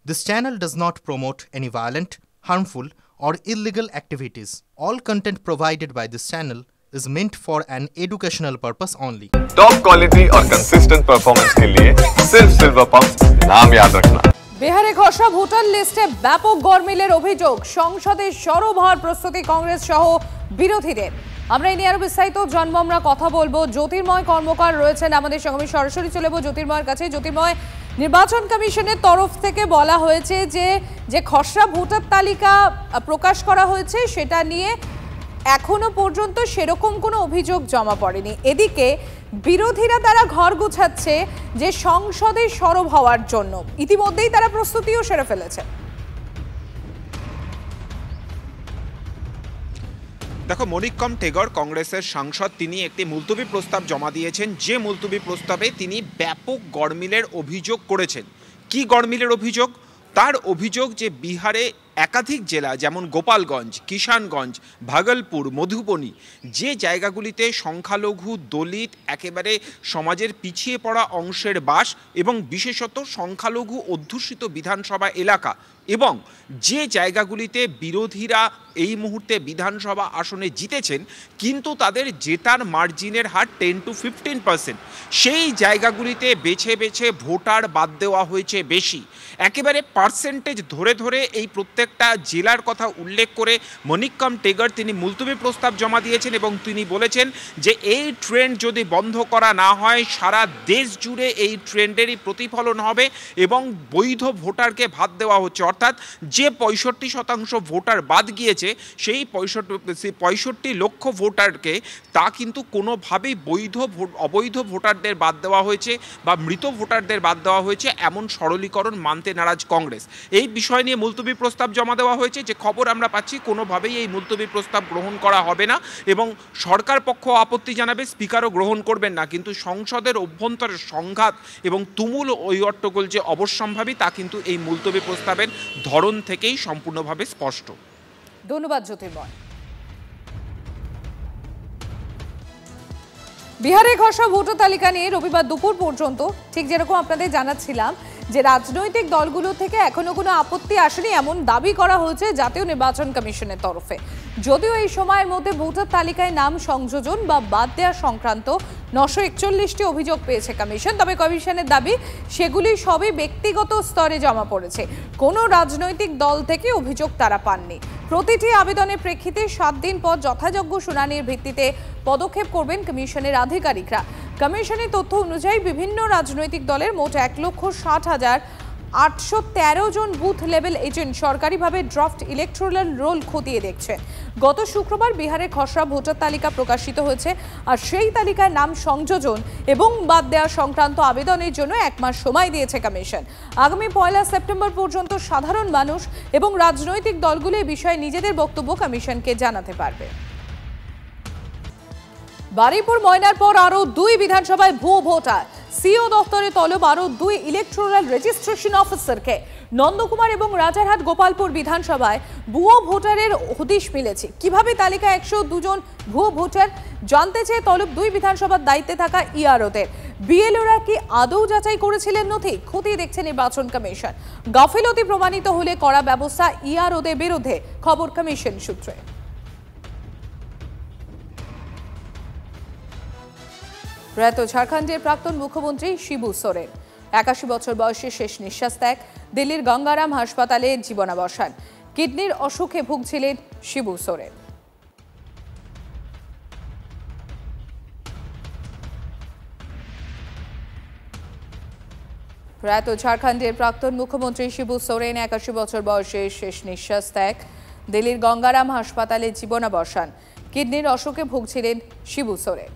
This channel does not promote any violent, harmful, or illegal activities. All content provided by this channel is meant for an educational purpose only. Top quality और consistent performance के लिए सिर्फ silver pumps नाम याद रखना। বিহারে খসড়া voter লিস্টে ব্যাপক গরমিলের অভিযোগ, সংসদে সরব হওয়ার প্রস্তুতি কংগ্রেস সহ বিরোধীদের। আমরা এই নিয়ে আরো বিস্তারিত জানবো, আমরা কথা বলবো। জ্যোতির্ময় কর্মকার রয়েছেন আমাদের সঙ্গে, আমি সরাসরি চলে যাবো জ্যোতির্ময়ের কাছে। জ্যোতির্ময়, নির্বাচন কমিশনের তরফ থেকে বলা হয়েছে যে খসড়া ভোটার তালিকা প্রকাশ করা হয়েছে সেটা নিয়ে এখনো পর্যন্ত সেরকম কোনো অভিযোগ জমা পড়েনি। এদিকে বিরোধীরা তারা ঘর গোছাচ্ছে যে সংসদে সরব হওয়ার জন্য, ইতিমধ্যেই তারা প্রস্তুতিও সেরে ফেলেছে। দেখো, মনিক্কম টেগর কংগ্রেসের সাংসদ, তিনি একটি মুলতবি প্রস্তাব জমা দিয়েছেন, যে মুলতবি প্রস্তাবে তিনি ব্যাপক গরমিলের অভিযোগ করেছেন। কি গরমিলের অভিযোগ? তার অভিযোগ যে বিহারে একাধিক জেলা যেমন গোপালগঞ্জ, কিষানগঞ্জ, ভাগলপুর, মধুবনী, যে জায়গাগুলিতে সংখ্যালঘু, দলিত, একেবারে সমাজের পিছিয়ে পড়া অংশের বাস এবং বিশেষত সংখ্যালঘু অধ্যুষিত বিধানসভা এলাকা, এবং যে জায়গাগুলিতে বিরোধীরা এই মুহূর্তে বিধানসভা আসনে জিতেছেন কিন্তু তাদের জেতার মার্জিনের হার 10 to 15%, সেই জায়গাগুলিতে বেছে বেছে ভোটার বাদ দেওয়া হয়েছে বেশি। একেবারে পার্সেন্টেজ ধরে ধরে এই প্রত্যেকটা জেলার কথা উল্লেখ করে মনিক্কম টেগর তিনি মুলতবি প্রস্তাব জমা দিয়েছেন এবং তিনি বলেছেন যে এই ট্রেন্ড যদি বন্ধ করা না হয় সারা দেশ জুড়ে এই ট্রেন্ডেরই প্রতিফলন হবে এবং বৈধ ভোটারকে বাদ দেওয়া হচ্ছে। অর্থাৎ যে 65% ভোটার বাদ গিয়েছে সেই 65 লক্ষ ভোটারকে তা কিন্তু কোনোভাবেই অবৈধ ভোটারদের বাদ দেওয়া হয়েছে বা মৃত ভোটারদের বাদ দেওয়া হয়েছে এমন সরলীকরণ মানতে নারাজ কংগ্রেস। এই বিষয় নিয়ে মুলতবি প্রস্তাব জমা দেওয়া হয়েছে। যে খবর আমরা পাচ্ছি, কোনোভাবেই এই মুলতবি প্রস্তাব গ্রহণ করা হবে না এবং সরকার পক্ষ আপত্তি জানাবে, স্পিকারও গ্রহণ করবেন না। কিন্তু সংসদের অভ্যন্তরের সংঘাত এবং তুমুল ওই অট্টগোল যে অবশ্যম্ভাবী তা কিন্তু এই মুলতবি প্রস্তাবের ধরন থেকেই সম্পূর্ণভাবে স্পষ্ট। ধন্যবাদ জ্যোতির্ময়। বিহারে খসড়া ভোটার তালিকা নিয়ে রবিবার দুপুর পর্যন্ত ঠিক যেরকম আপনাদের জানাচ্ছিলাম যে রাজনৈতিক দলগুলো থেকে এখনো কোনো আপত্তি আসেনি এমন দাবি করা হয়েছে জাতীয় নির্বাচন কমিশনের তরফে। যদিও এই সময়ের মধ্যে ভোটার তালিকায় নাম সংযোজন বা বাদ দেওয়া সংক্রান্ত 941টি অভিযোগ পেয়েছে কমিশন, তবে কমিশনের দাবি সেগুলি সবই ব্যক্তিগত স্তরে জমা পড়েছে, কোনো রাজনৈতিক দল থেকে অভিযোগ তারা পাননি। প্রতিটি আবেদনের প্রেক্ষিতে 7 দিন পর যথাযোগ্য শুনানির ভিত্তিতে পদক্ষেপ করবেন কমিশনের আধিকারিকরা। কমিশনের তথ্য অনুযায়ী বিভিন্ন রাজনৈতিক দলের মোট 1,60,813 জন বুথ লেভেল এজেন্ট সরকারিভাবে ড্রাফট ইলেকট্রাল রোল খতিয়ে দেখছে। গত শুক্রবার বিহারের খসড়া ভোটার তালিকা প্রকাশিত হয়েছে, আর সেই তালিকায় নাম সংযোজন এবং বাদ দেওয়া সংক্রান্ত আবেদনের জন্য 1 মাস সময় দিয়েছে কমিশন। আগামী 1 সেপ্টেম্বর পর্যন্ত সাধারণ মানুষ এবং রাজনৈতিক দলগুলো এই বিষয়ে নিজেদের বক্তব্য কমিশনকে জানাতে পারবে। বারুইপুর ময়নার পর আরও 2 বিধানসভায় ভুয়ো ভোটার, সিও দপ্তরে তলব আরও 2 ইলেকট্রাল রেজিস্ট্রেশন অফিসারকে। নন্দকুমার এবং রাজারহাট গোপালপুর বিধানসভায় ভুয়ো ভোটারের হদিশ মিলেছে। কিভাবে তালিকায় 102 জন ভুয়ো ভোটার জানতে চেয়ে তলব 2 বিধানসভার দায়িত্বে থাকা ইআরওদের। বিএলওরা কি আদৌ যাচাই করেছিলেন নথি? খতিয়ে দেখছে নির্বাচন কমিশন। গাফিলতি প্রমাণিত হলে কড়া ব্যবস্থা ইআরওদের বিরুদ্ধে, খবর কমিশন সূত্রে। প্রয়াত ঝাড়খণ্ডের প্রাক্তন মুখ্যমন্ত্রী শিবু সোরেন 81 বছর বয়সে শেষ নিঃশ্বাস ত্যাগ। দিল্লির গঙ্গারাম হাসপাতালে জীবনাবসান। কিডনির অসুখে ভুগছিলেন শিবু সোরেন। প্রয়াত ঝাড়খণ্ডের প্রাক্তন মুখ্যমন্ত্রী শিবু সোরেন 81 বছর বয়সে শেষ নিঃশ্বাস ত্যাগ। দিল্লির গঙ্গারাম হাসপাতালে জীবনাবসান। কিডনির অসুখে ভুগছিলেন শিবু সোরেন।